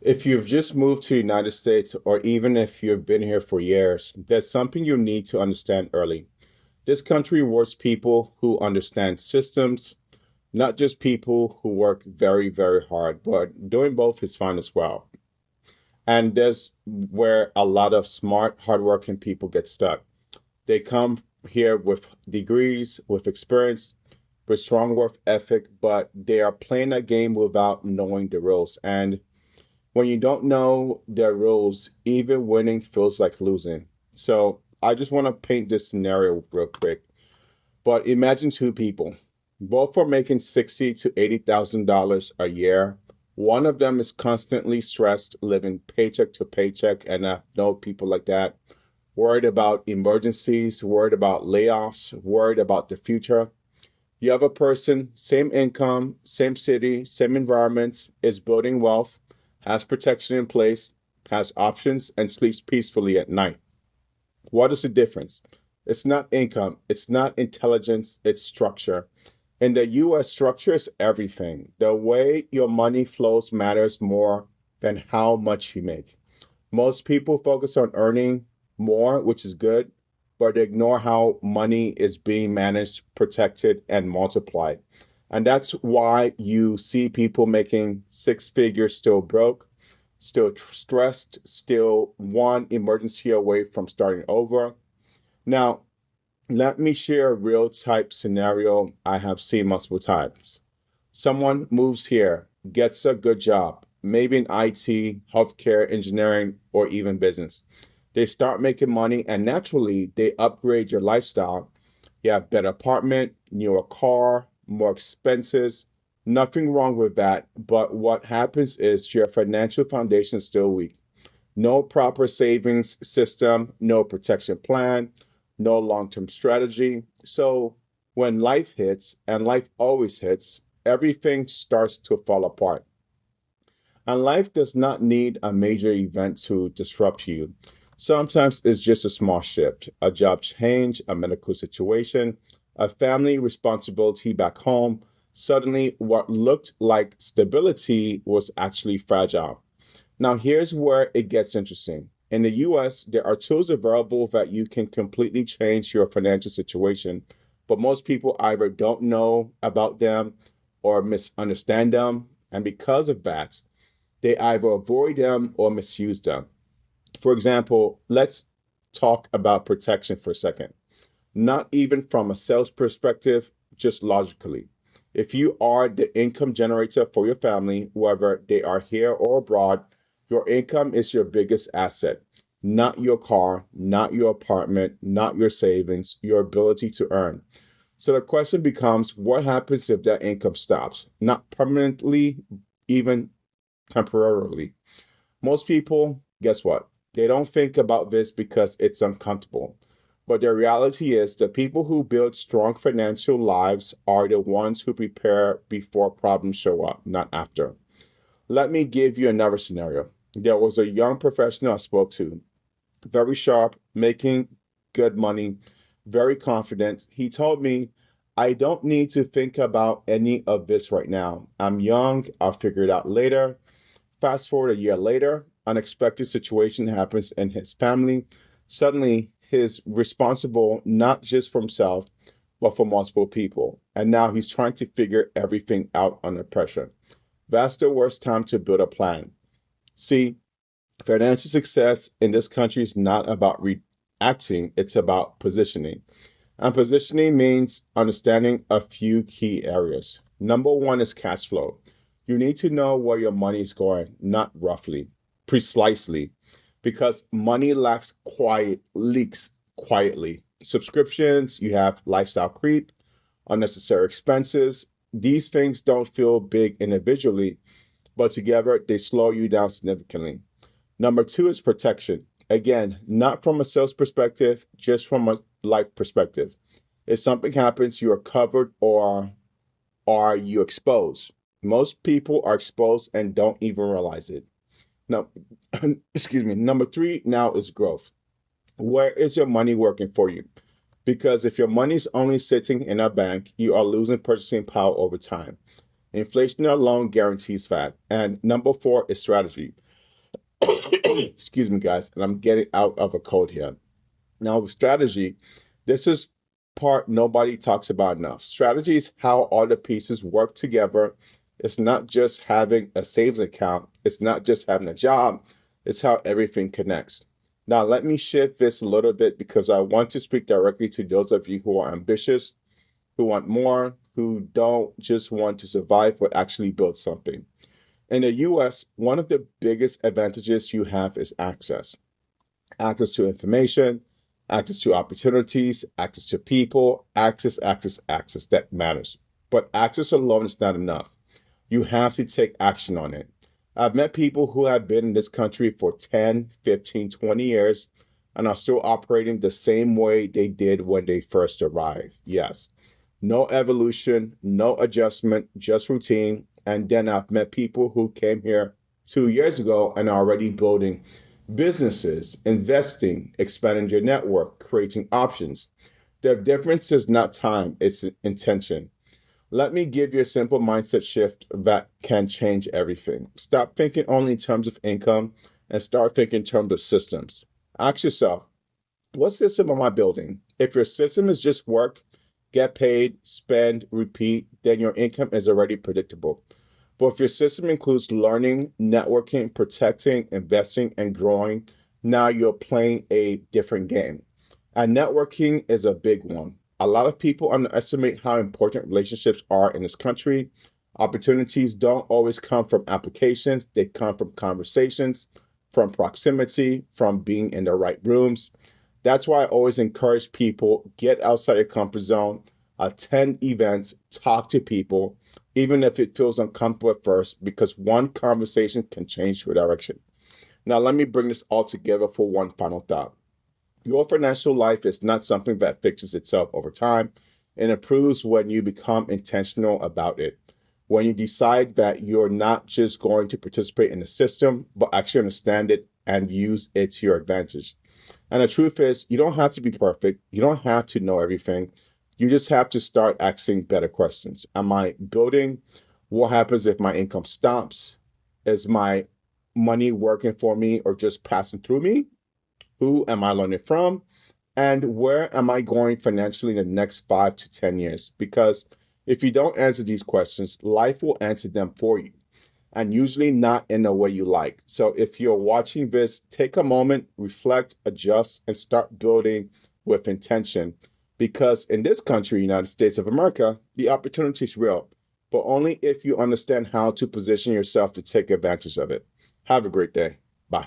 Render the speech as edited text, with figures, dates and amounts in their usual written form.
If you've just moved to the United States, or even if you've been here for years, there's something you need to understand early. This country rewards people who understand systems, not just people who work very, very hard, but doing both is fine as well. And there's where a lot of smart, hardworking people get stuck. They come here with degrees, with experience, with strong work ethic, but they are playing a game without knowing the rules. And when you don't know the rules, even winning feels like losing. So I just want to paint this scenario real quick. But imagine two people. Both are making 60 to $80,000 a year. One of them is constantly stressed, living paycheck to paycheck, and I know people like that. Worried about emergencies, worried about layoffs, worried about the future. The other person, same income, same city, same environment, is building wealth, has protection in place, has options, and sleeps peacefully at night. What is the difference? It's not income, it's not intelligence, it's structure. In the US, structure is everything. The way your money flows matters more than how much you make. Most people focus on earning more, which is good, but they ignore how money is being managed, protected, and multiplied. And that's why you see people making six figures still broke, still stressed, still one emergency away from starting over. Now, let me share a real type scenario I have seen multiple times. Someone moves here, gets a good job, maybe in IT, healthcare, engineering, or even business. They start making money and naturally they upgrade your lifestyle. You have better apartment, newer car, more expenses. Nothing wrong with that. But what happens is your financial foundation is still weak. No proper savings system, no protection plan, no long term strategy. So when life hits, and life always hits, everything starts to fall apart. And life does not need a major event to disrupt you. Sometimes it's just a small shift, a job change, a medical situation, a family responsibility back home. Suddenly, what looked like stability was actually fragile. Now, here's where it gets interesting. In the US, there are tools available that you can completely change your financial situation, but most people either don't know about them or misunderstand them. And because of that, they either avoid them or misuse them. For example, let's talk about protection for a second. Not even from a sales perspective, just logically. If you are the income generator for your family, whether they are here or abroad, your income is your biggest asset, not your car, not your apartment, not your savings, your ability to earn. So the question becomes what happens if that income stops? Not permanently, even temporarily. Most people, guess what? They don't think about this because it's uncomfortable. But the reality is, the people who build strong financial lives are the ones who prepare before problems show up, not after. Let me give you another scenario. There was a young professional I spoke to, very sharp, making good money, very confident. He told me, I don't need to think about any of this right now. I'm young, I'll figure it out later. Fast forward a year later, unexpected situation happens in his family. Suddenly, he's responsible not just for himself, but for multiple people. And now he's trying to figure everything out under pressure. That's the worst time to build a plan. See, financial success in this country is not about reacting, it's about positioning. And positioning means understanding a few key areas. Number one is cash flow. You need to know where your money is going, not roughly, precisely, because money lacks quiet leaks quietly. Subscriptions, you have lifestyle creep, unnecessary expenses. These things don't feel big individually, but together they slow you down significantly. Number two is protection. Again, not from a sales perspective, just from a life perspective. If something happens, you are covered or are you exposed? Most people are exposed and don't even realize it. Now, excuse me. Number three now is growth. Where is your money working for you? Because if your money is only sitting in a bank, you are losing purchasing power over time. Inflation alone guarantees that. And number four is strategy. Excuse me, guys, and I'm getting out of a cold here. Now, with strategy, this is part nobody talks about enough. Strategy is how all the pieces work together. It's not just having a savings account, it's not just having a job, it's how everything connects. Now, let me shift this a little bit because I want to speak directly to those of you who are ambitious, who want more, who don't just want to survive, but actually build something. In the US, one of the biggest advantages you have is access to information, access to opportunities, access to people, access that matters. But access alone is not enough. You have to take action on it. I've met people who have been in this country for 10, 15, 20 years and are still operating the same way they did when they first arrived. Yes, no evolution, no adjustment, just routine. And then I've met people who came here 2 years ago and are already building businesses, investing, expanding your network, creating options. The difference is not time, it's intention. Let me give you a simple mindset shift that can change everything. Stop thinking only in terms of income and start thinking in terms of systems. Ask yourself, what system am I building? If your system is just work, get paid, spend, repeat, then your income is already predictable. But if your system includes learning, networking, protecting, investing, and growing, now you're playing a different game. And networking is a big one. A lot of people underestimate how important relationships are in this country. Opportunities don't always come from applications, they come from conversations, from proximity, from being in the right rooms. That's why I always encourage people get outside your comfort zone, attend events, talk to people, even if it feels uncomfortable at first, because one conversation can change your direction. Now, let me bring this all together for one final thought. Your financial life is not something that fixes itself over time. It improves when you become intentional about it. When you decide that you're not just going to participate in the system, but actually understand it and use it to your advantage. And the truth is, you don't have to be perfect. You don't have to know everything. You just have to start asking better questions. Am I building? What happens if my income stops? Is my money working for me or just passing through me? Who am I learning from? And where am I going financially in the next 5 to 10 years? Because if you don't answer these questions, life will answer them for you, and usually not in the way you like. So if you're watching this, take a moment, reflect, adjust, and start building with intention. Because in this country, United States of America, the opportunity is real, but only if you understand how to position yourself to take advantage of it. Have a great day. Bye.